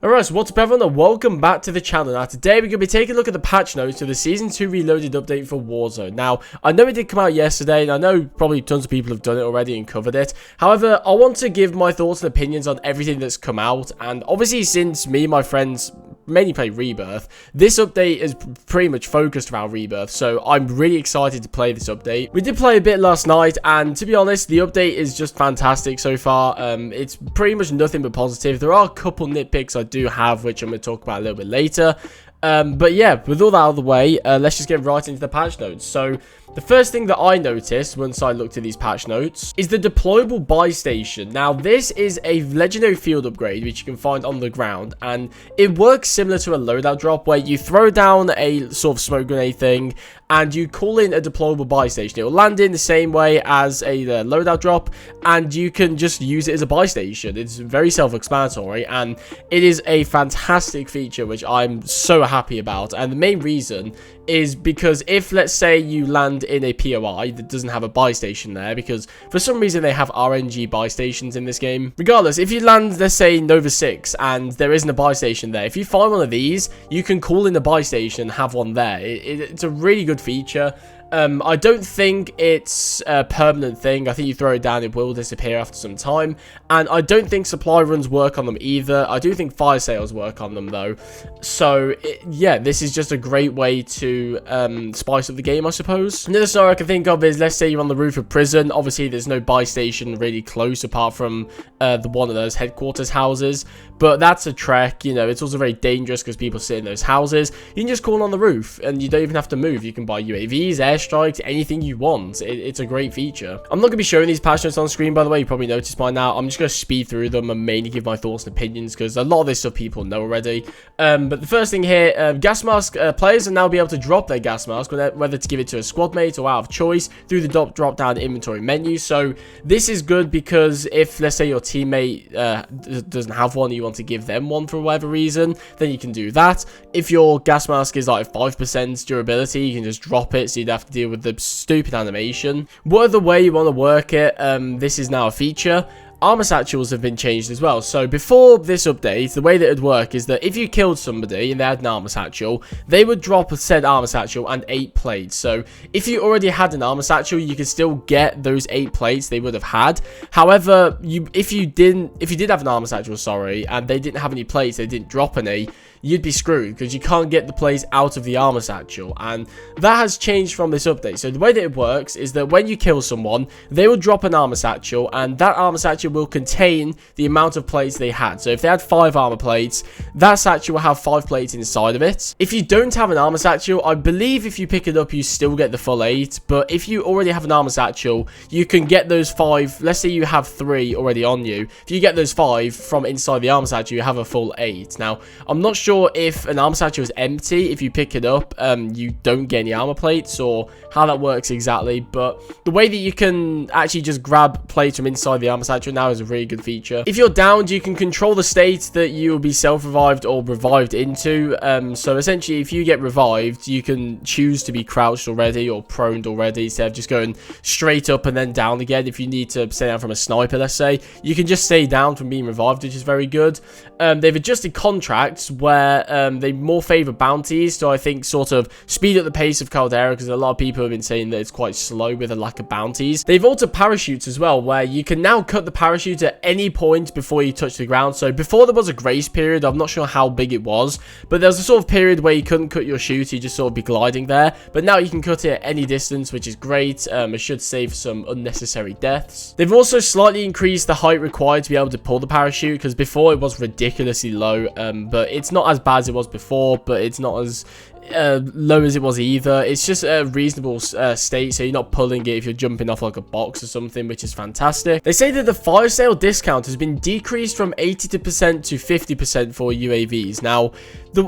Alright, so what's up everyone and welcome back to the channel. Now today we're going to be taking a look at the patch notes to the Season 2 Reloaded update for Warzone. Now, I know it did come out yesterday and I know probably tons of people have done it already and covered it. However, I want to give my thoughts and opinions on everything that's come out, and obviously since me and my friends mainly play Rebirth, this update is pretty much focused around Rebirth, so I'm really excited to play this update. We did play a bit last night, and to be honest, the update is just fantastic so far. It's pretty much nothing but positive. There are a couple nitpicks I do have, which I'm going to talk about a little bit later. But yeah, with all that out of the way, let's just get right into the patch notes. So the first thing that I noticed once I looked at these patch notes is the deployable buy station. Now this is a legendary field upgrade which you can find on the ground, and it works similar to a loadout drop where you throw down a sort of smoke grenade thing and you call in a deployable buy station. It will land in the same way as a loadout drop, and you can just use it as a buy station. It's very self-explanatory, and it is a fantastic feature which I'm so happy about. And the main reason is because if, let's say, you land in a POI that doesn't have a buy station there, because for some reason they have RNG buy stations in this game. Regardless, if you land, let's say, Nova 6 and there isn't a buy station there, if you find one of these, you can call in the buy station and have one there. It's a really good feature. I don't think it's a permanent thing. I think you throw it down, it will disappear after some time. And I don't think supply runs work on them either. I do think fire sales work on them though. So, yeah, this is just a great way to spice up the game, I suppose. Another scenario I can think of is, let's say you're on the roof of prison. Obviously, there's no buy station really close apart from the one of those headquarters houses. But that's a trek, you know, it's also very dangerous because people sit in those houses. You can just call on the roof and you don't even have to move. You can buy UAVs, airstrikes, anything you want. It's a great feature. I'm not going to be showing these patch notes on screen, by the way. You probably noticed by now. I'm just going to speed through them and mainly give my thoughts and opinions because a lot of this stuff people know already. But the first thing here, gas mask players will now be able to drop their gas mask, whether to give it to a squad mate or out of choice through the drop down inventory menu. So this is good because if, let's say, your teammate doesn't have one, you want to give them one for whatever reason, then you can do that. If your gas mask is like 5% durability, you can just drop it so you'd have to deal with the stupid animation. Whatever way you want to work it, this is now a feature. Armor satchels have been changed as well. So before this update, the way that it would work is that if you killed somebody and they had an armor satchel, they would drop a said armor satchel and 8 plates. So if you already had an armor satchel, you could still get those 8 plates they would have had. However, if you did have an armor satchel, sorry, and they didn't have any plates, they didn't drop any, you'd be screwed because you can't get the plates out of the armor satchel, and that has changed from this update. So the way that it works is that when you kill someone, they will drop an armor satchel, and that armor satchel will contain the amount of plates they had. So if they had 5 armor plates, that satchel will have 5 plates inside of it. If you don't have an armor satchel, I believe if you pick it up you still get the full 8, but if you already have an armor satchel, you can get those 5. Let's say you have 3 already on you. If you get those 5 from inside the armor satchel, you have a full 8. Now, I'm not sure if an armor satchel is empty, if you pick it up, you don't get any armor plates, or how that works exactly, but the way that you can actually just grab plates from inside the armor satchel now is a really good feature. If you're downed, you can control the state that you will be self-revived or revived into. So essentially, if you get revived, you can choose to be crouched already or proned already instead of just going straight up and then down again. If you need to stay down from a sniper, let's say, you can just stay down from being revived, which is very good. They've adjusted contracts where they more favor bounties to, I think, sort of speed up the pace of Caldera, because a lot of people have been saying that it's quite slow with a lack of bounties. They've altered parachutes as well, where you can now cut the parachute at any point before you touch the ground. So before there was a grace period, I'm not sure how big it was, but there was a sort of period where you couldn't cut your chute, you just sort of be gliding there, but now you can cut it at any distance, which is great. It should save some unnecessary deaths. They've also slightly increased the height required to be able to pull the parachute, because before it was ridiculously low, but it's not as bad as it was before, but it's not as low as it was either. It's just a reasonable state, so you're not pulling it if you're jumping off like a box or something, which is fantastic. They say that the fire sale discount has been decreased from 80% to 50% for UAVs. Now,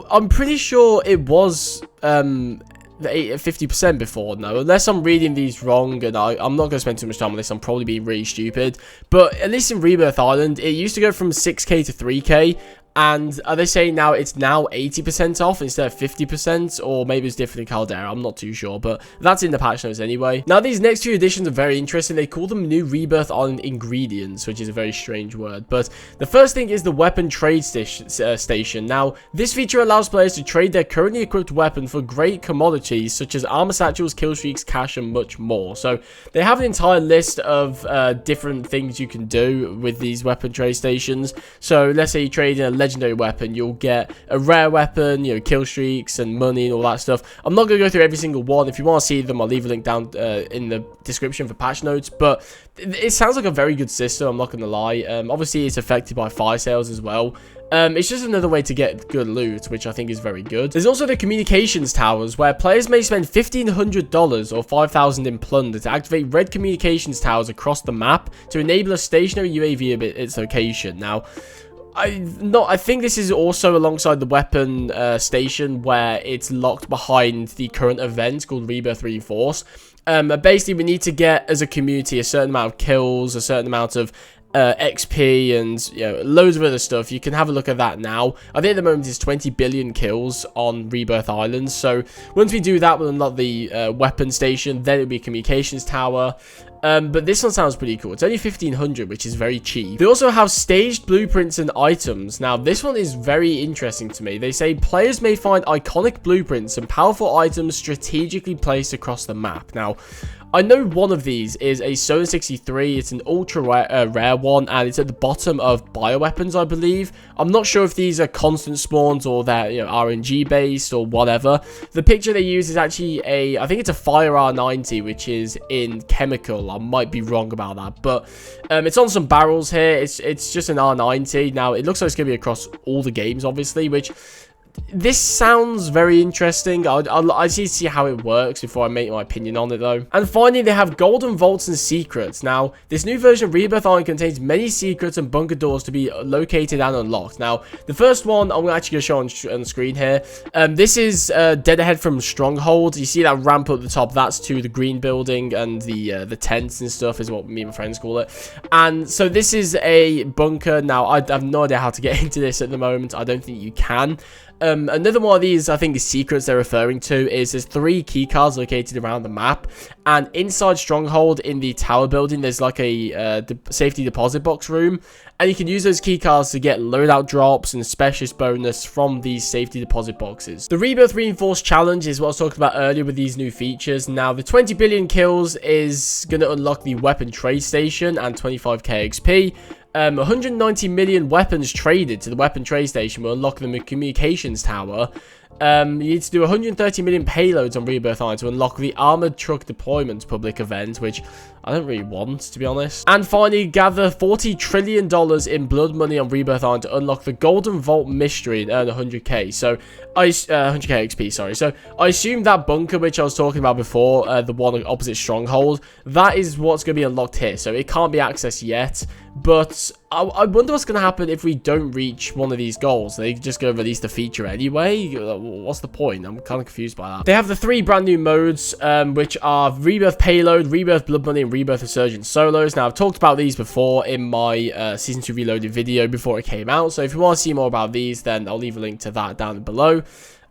I'm pretty sure it was 50% before, no, unless I'm reading these wrong, and I'm not going to spend too much time on this. I'm probably being really stupid, but at least in Rebirth Island, it used to go from 6k to 3k, And are they saying now it's now 80% off instead of 50%? Or maybe it's different in Caldera, I'm not too sure. But that's in the patch notes anyway. Now, these next few additions are very interesting. They call them new Rebirth Island ingredients, which is a very strange word. But the first thing is the weapon trade station. Now, this feature allows players to trade their currently equipped weapon for great commodities, such as armor satchels, kill streaks, cash, and much more. So, they have an entire list of different things you can do with these weapon trade stations. So, let's say you trade in a legendary weapon, you'll get a rare weapon, you know, kill streaks and money and all that stuff. I'm not going to go through every single one. If you want to see them, I'll leave a link down in the description for patch notes. But it sounds like a very good system, I'm not going to lie. Obviously, it's affected by fire sales as well. It's just another way to get good loot, which I think is very good. There's also the communications towers, where players may spend $1,500 or 5,000 in plunder to activate red communications towers across the map to enable a stationary UAV at its location. Now, I think this is also alongside the weapon station, where it's locked behind the current event called Rebirth Reinforce. Basically, we need to get, as a community, a certain amount of kills, a certain amount of XP, and loads of other stuff. You can have a look at that now. I think at the moment it's 20 billion kills on Rebirth Island. So once we do that, we'll unlock the weapon station. Then it'll be a communications tower. But this one sounds pretty cool. It's only 1,500, which is very cheap. They also have staged blueprints and items. Now, this one is very interesting to me. They say players may find iconic blueprints and powerful items strategically placed across the map. Now, I know one of these is a Zone 63. It's an ultra rare one, and it's at the bottom of bioweapons, I believe. I'm not sure if these are constant spawns or they're RNG based or whatever. The picture they use is actually I think it's a Fire R90, which is in chemical. I might be wrong about that, but it's on some barrels here. It's just an R90. Now, it looks like it's going to be across all the games, obviously, which this sounds very interesting. I need to see how it works before I make my opinion on it, though. And finally, they have golden vaults and secrets. Now, this new version of Rebirth Island contains many secrets and bunker doors to be located and unlocked. Now, the first one I'm actually going to show on screen here. This is dead ahead from Stronghold. You see that ramp up the top? That's to the green building, and the tents and stuff is what me and my friends call it. And so this is a bunker. Now, I have no idea how to get into this at the moment. I don't think you can. Another one of these, I think, the secrets they're referring to is there's 3 key cards located around the map, and inside Stronghold in the tower building, there's like a safety deposit box room, and you can use those key cards to get loadout drops and specialist bonus from these safety deposit boxes. The Rebirth Reinforced Challenge is what I was talking about earlier with these new features. Now, the 20 billion kills is going to unlock the weapon trade station and 25k XP. 190 million weapons traded to the weapon trade station will unlock the communications tower. You need to do 130 million payloads on Rebirth Island to unlock the armored truck deployment public event, which I don't really want, to be honest. And finally, gather $40 trillion in blood money on Rebirth Island to unlock the Golden Vault mystery and earn 100k. So, 100k XP, sorry. So, I assume that bunker, which I was talking about before, the one opposite Stronghold, that is what's going to be unlocked here. So, it can't be accessed yet. But I wonder what's going to happen if we don't reach one of these goals. Are they just going to release the feature anyway? What's the point? I'm kind of confused by that. They have the 3 brand new modes, which are Rebirth Payload, Rebirth Blood Money, and Rebirth Resurgence Solos. Now, I've talked about these before in my Season 2 Reloaded video before it came out. So if you want to see more about these, then I'll leave a link to that down below.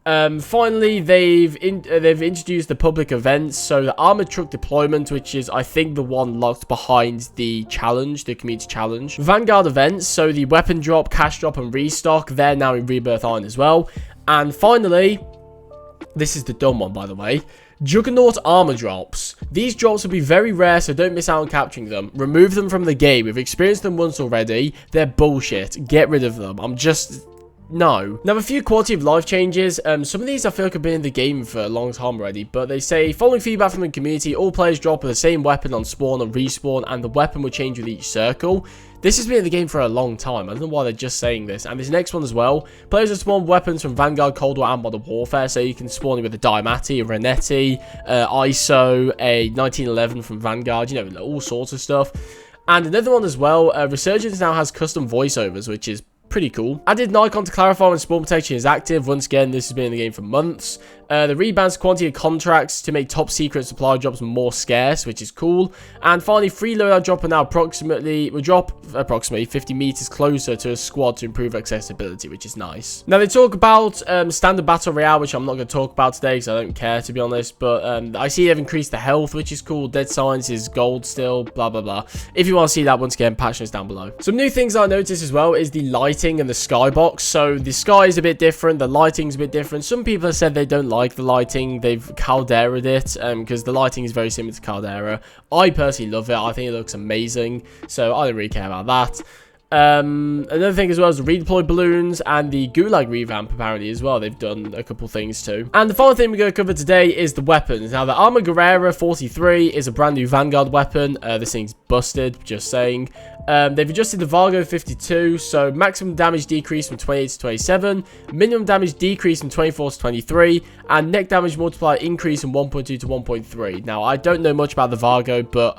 Finally, they've introduced the public events. So the armored truck deployment, which is, I think, the one locked behind the challenge, the community challenge. Vanguard events, so the weapon drop, cash drop, and restock, they're now in Rebirth Island as well. And finally, this is the dumb one, by the way. Juggernaut armor drops. These drops will be very rare, so don't miss out on capturing them. Remove them from the game. We've experienced them once already. They're bullshit. Get rid of them. No. Now, a few quality of life changes. Some of these I feel like have been in the game for a long time already, but they say, following feedback from the community, all players drop with the same weapon on spawn and respawn, and the weapon will change with each circle. This has been in the game for a long time. I don't know why they're just saying this. And this next one as well. Players will spawn weapons from Vanguard, Cold War, and Modern Warfare. So you can spawn it with a Diamatti, a Renetti, ISO, a 1911 from Vanguard, all sorts of stuff. And another one as well, Resurgence now has custom voiceovers, which is pretty cool. Added Nikon to clarify when spawn protection is active. Once again, this has been in the game for months. The rebalanced quantity of contracts to make top secret supply drops more scarce, which is cool. And finally, free loadout drop now will drop approximately 50 meters closer to a squad to improve accessibility, which is nice. Now, they talk about standard battle royale, which I'm not going to talk about today because I don't care, to be honest. But I see they've increased the health, which is cool. Dead Silence is gold still, blah, blah, blah. If you want to see that, once again, patch notes down below. Some new things I noticed as well is the lighting and the skybox. So the sky is a bit different. The lighting's a bit different. Some people have said they don't like the lighting. They've Caldera'd it because the lighting is very similar to Caldera. I personally love it. I think it looks amazing. So I don't really care about that. Another thing as well is the redeploy balloons and the Gulag revamp apparently as well. They've done a couple things too. And the final thing we're going to cover today is the weapons. Now, the Arma Guerrera 43 is a brand new Vanguard weapon. This thing's busted, just saying. They've adjusted the Vargo 52, so maximum damage decrease from 28 to 27, minimum damage decrease from 24 to 23, and neck damage multiplier increase from 1.2 to 1.3. Now, I don't know much about the Vargo, but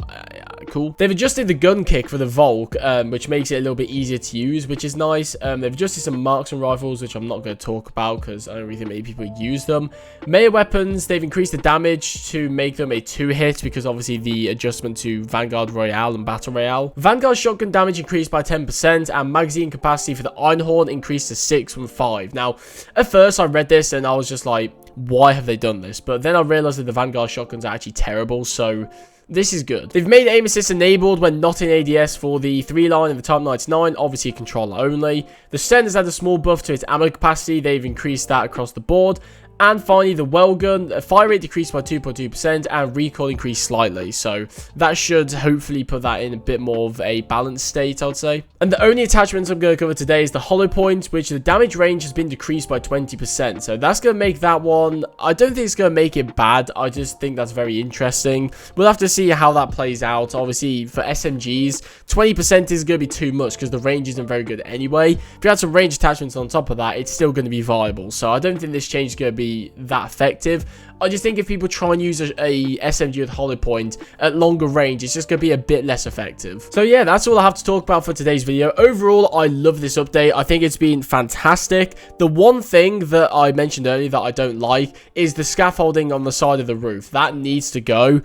cool. They've adjusted the gun kick for the Volk, which makes it a little bit easier to use, which is nice. They've adjusted some marksman rifles, which I'm not going to talk about because I don't really think many people use them. Melee weapons, they've increased the damage to make them a 2-hit because obviously the adjustment to Vanguard Royale and Battle Royale. Vanguard shotgun damage increased by 10% and magazine capacity for the Einhorn increased to 6 from 5. Now, at first I read this and I was just like, why have they done this? But then I realized that the Vanguard shotguns are actually terrible, so this is good. They've made aim assist enabled when not in ADS for the 3-line and the Type 99, obviously controller only. The Sten has had a small buff to its ammo capacity. They've increased that across the board. And finally, the Wellgun, fire rate decreased by 2.2% and recoil increased slightly. So that should hopefully put that in a bit more of a balanced state, I would say. And the only attachments I'm going to cover today is the Hollow Point, which the damage range has been decreased by 20%. So that's going to make that one, I don't think it's going to make it bad. I just think that's very interesting. We'll have to see how that plays out. Obviously, for SMGs, 20% is going to be too much because the range isn't very good anyway. If you had some range attachments on top of that, it's still going to be viable. So I don't think this change is going to be that effective. I just think if people try and use a SMG with Hollow Point at longer range, it's just going to be a bit less effective. So yeah, that's all I have to talk about for today's video. Overall, I love this update. I think it's been fantastic. The one thing that I mentioned earlier that I don't like is the scaffolding on the side of the roof. That needs to go.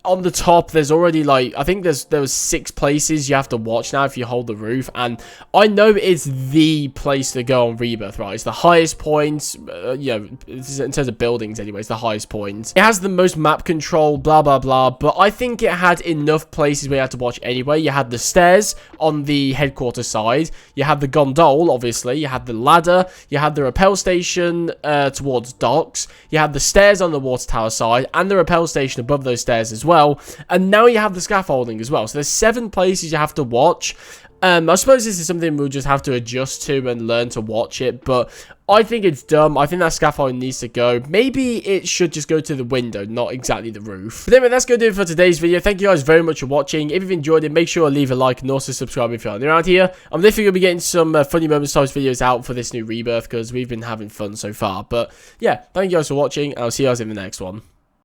On the top, there's already like, I think there was 6 places you have to watch now if you hold the roof, and I know it's the place to go on Rebirth, right? It's the highest point, you know, in terms of buildings anyway, it's the highest point. It has the most map control, blah, blah, blah, but I think it had enough places where you had to watch anyway. You had the stairs on the headquarters side, you had the gondole, obviously, you had the ladder, you had the rappel station towards docks, you had the stairs on the water tower side, and the rappel station above those stairs as well. And now you have the scaffolding as well. So there's 7 places you have to watch. I suppose this is something we'll just have to adjust to and learn to watch it, but I think it's dumb. I think that scaffolding needs to go. Maybe it should just go to the window, not exactly the roof. But anyway, that's going to do it for today's video. Thank you guys very much for watching. If you've enjoyed it, make sure to leave a like and also subscribe if you're new around here. I'm definitely going to be getting some funny moments type videos out for this new Rebirth because we've been having fun so far. But yeah, thank you guys for watching, and I'll see you guys in the next one.